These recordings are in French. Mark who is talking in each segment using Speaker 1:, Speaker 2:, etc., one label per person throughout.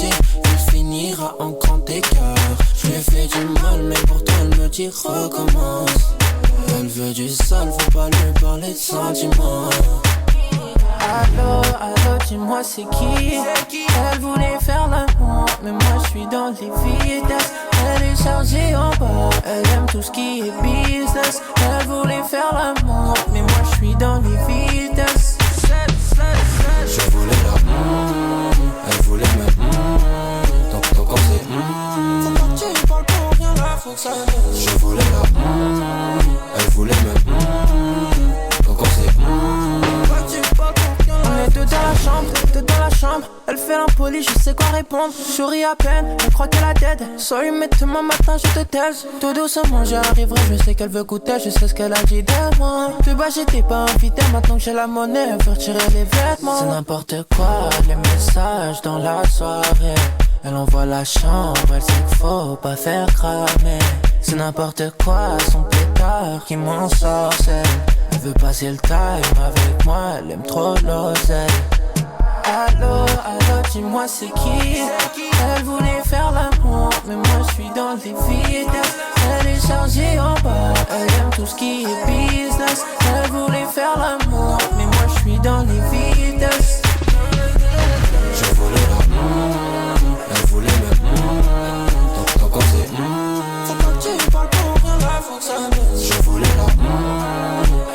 Speaker 1: gentil, il finira en grand écart. Je lui ai fait du mal, mais pourtant elle me dit recommence. Elle veut du sale, faut pas lui parler de sentiments. Allô, allô, dis-moi c'est qui? Elle voulait faire l'amour, mais moi je suis dans les vitesses. Elle est chargée en bas, elle aime tout ce qui est business. Elle voulait faire l'amour, mais moi je suis dans les vitesses. Je voulais la elle voulait me donc on sait faut pas que tu parles pour rien, là faut que ça me. Je voulais la elle voulait me donc on sait on est deux dans la chambre, elle fait l'impoli, je sais quoi répondre. Je souris à peine, elle croit qu'elle a dead. Sorry mais demain matin je te taise. Tout doucement j'arriverai, je sais qu'elle veut goûter. Je sais ce qu'elle a dit de moi. De bas j'étais pas invité, maintenant que j'ai la monnaie, elle veut retirer les vêtements. C'est n'importe quoi, les messages dans la soirée. Elle envoie la chambre, elle sait qu'il faut pas faire cramer. C'est n'importe quoi, son pétard qui m'en sorcelle. Elle veut passer le time avec moi, elle aime trop l'oseille. Allô, allô, dis-moi c'est qui? Elle voulait faire l'amour, mais moi je suis dans les vitesses. Elle est chargée en bas, elle aime tout ce qui est business. Elle voulait faire l'amour, mais moi je suis dans les vitesses. Je voulais la elle voulait me donc on sait faut pas que tu parles pour rien, là faut que ça me. Je voulais la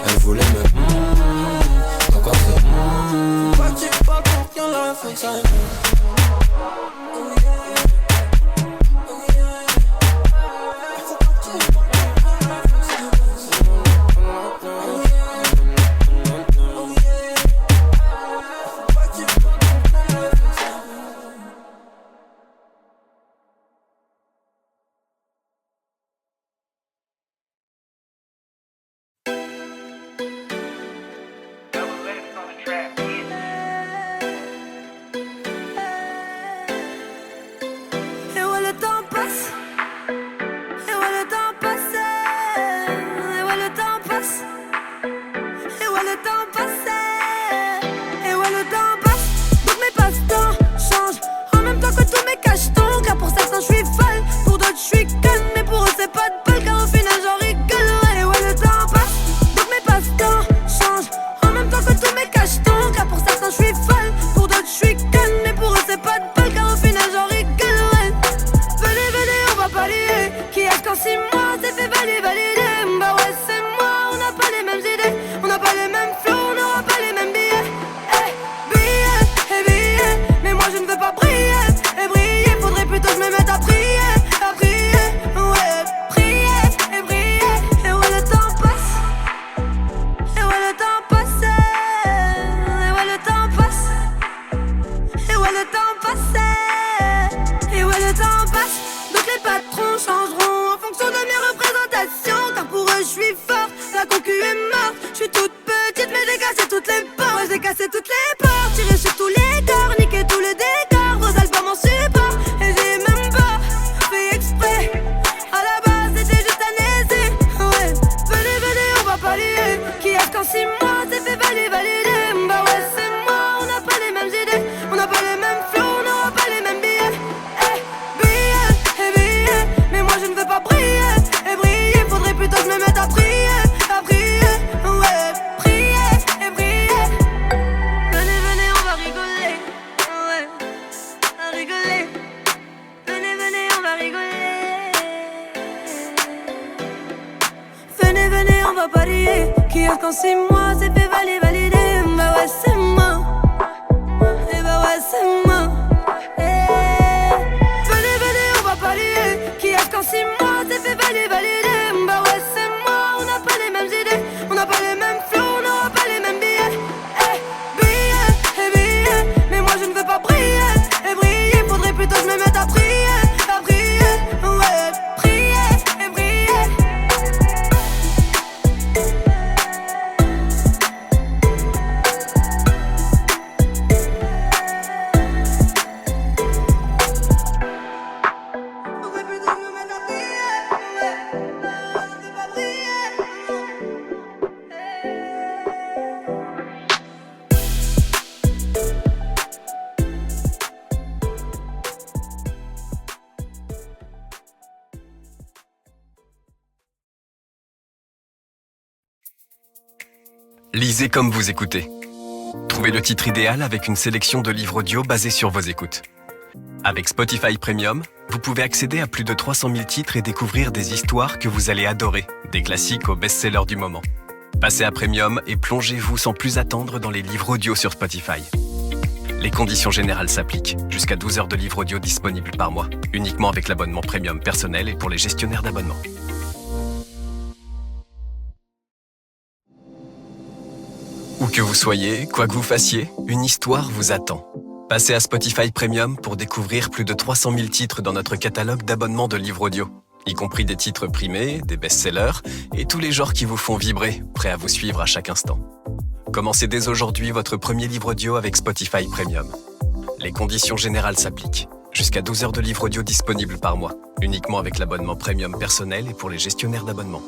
Speaker 1: elle voulait me donc on sait faut pas que tu parles pour rien, là faut que ça me.
Speaker 2: Lisez comme vous écoutez. Trouvez le titre idéal avec une sélection de livres audio basés sur vos écoutes. Avec Spotify Premium, vous pouvez accéder à plus de 300 000 titres et découvrir des histoires que vous allez adorer, des classiques aux best-sellers du moment. Passez à Premium et plongez-vous sans plus attendre dans les livres audio sur Spotify. Les conditions générales s'appliquent. Jusqu'à 12 heures de livres audio disponibles par mois. Uniquement avec l'abonnement Premium personnel et pour les gestionnaires d'abonnement. Où que vous soyez, quoi que vous fassiez, une histoire vous attend. Passez à Spotify Premium pour découvrir plus de 300 000 titres dans notre catalogue d'abonnements de livres audio, y compris des titres primés, des best-sellers et tous les genres qui vous font vibrer, prêts à vous suivre à chaque instant. Commencez dès aujourd'hui votre premier livre audio avec Spotify Premium. Les conditions générales s'appliquent. Jusqu'à 12 heures de livres audio disponibles par mois, uniquement avec l'abonnement Premium personnel et pour les gestionnaires d'abonnement.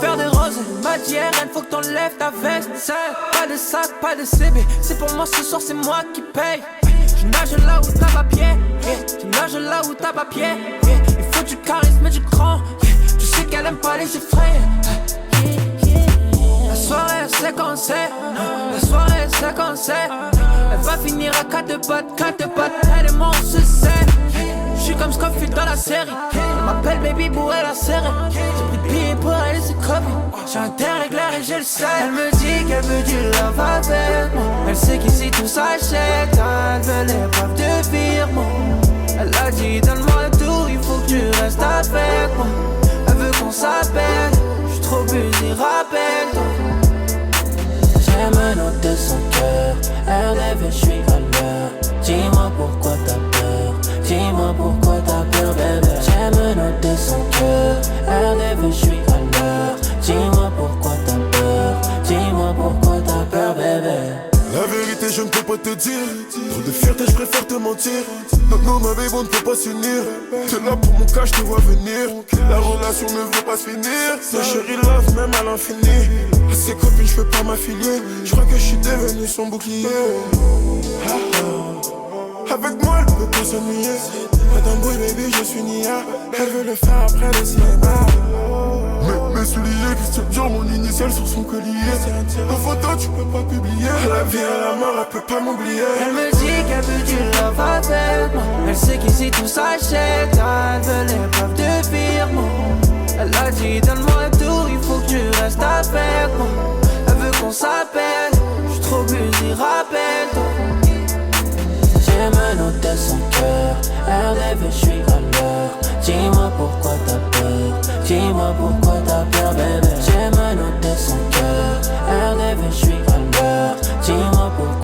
Speaker 1: Faire des roses, m'a dit RN, faut que t'enlèves ta veste. Pas de sac, pas de CB, c'est pour moi ce soir, c'est moi qui paye. Tu nages là où t'as pas pied, tu nages là où t'as pas pied. Il faut du charisme et du cran, tu sais qu'elle aime pas les effrayer. La soirée c'est quand c'est, la soirée c'est quand c'est. Elle va finir à 4 potes, elle et moi on se sait. J'suis comme Scofield dans la série. Elle m'appelle baby pour elle a serré. J'ai pris de billets pour elle et c'est copie. J'ai un terre éclair et j'ai le sel. Elle me dit qu'elle veut du love avec moi. Elle sait qu'ici tout s'achète. Elle veut l'épreuve de virement. Elle a dit donne-moi tout, il faut que tu restes avec moi. Elle veut qu'on s'appelle. J'suis trop busy, rappelle-toi. J'aime noter son cœur. Elle rêve, j'suis à l'heure. Dis-moi pourquoi t'as peur. Dis-moi pourquoi t'as peur, bébé. J'aime noter son cœur. Elle rêve, je suis à l'heure. Dis-moi pourquoi t'as peur. Dis-moi pourquoi t'as peur, bébé.
Speaker 3: La vérité, je ne peux pas te dire. Trop de fierté, je préfère te mentir. Non, ma baby, on ne peut pas s'unir. T'es là pour mon cas, je te vois venir. La relation ne veut pas se finir. Sa chérie love, même à l'infini. À ses copines, je peux pas m'affilier. Je crois que je suis devenu son bouclier. Avec moi, elle peut pas s'ennuyer. Madame Boy, baby, je suis Nia. Elle veut le faire après le cinéma. Mes souliers, Christian Dior, mon initial sur son collier. En photo, tu peux pas publier. La vie à la mort, elle peut pas m'oublier.
Speaker 1: Elle me dit qu'elle veut du love avec moi. Elle sait qu'ici tout s'achète. Elle veut l'épreuve de virement. Elle a dit donne-moi tout, il faut que tu restes avec moi. Elle veut qu'on s'appelle. J'suis trop busy, rappelle-toi. J'aime noter son cœur. Elle rêve, je suis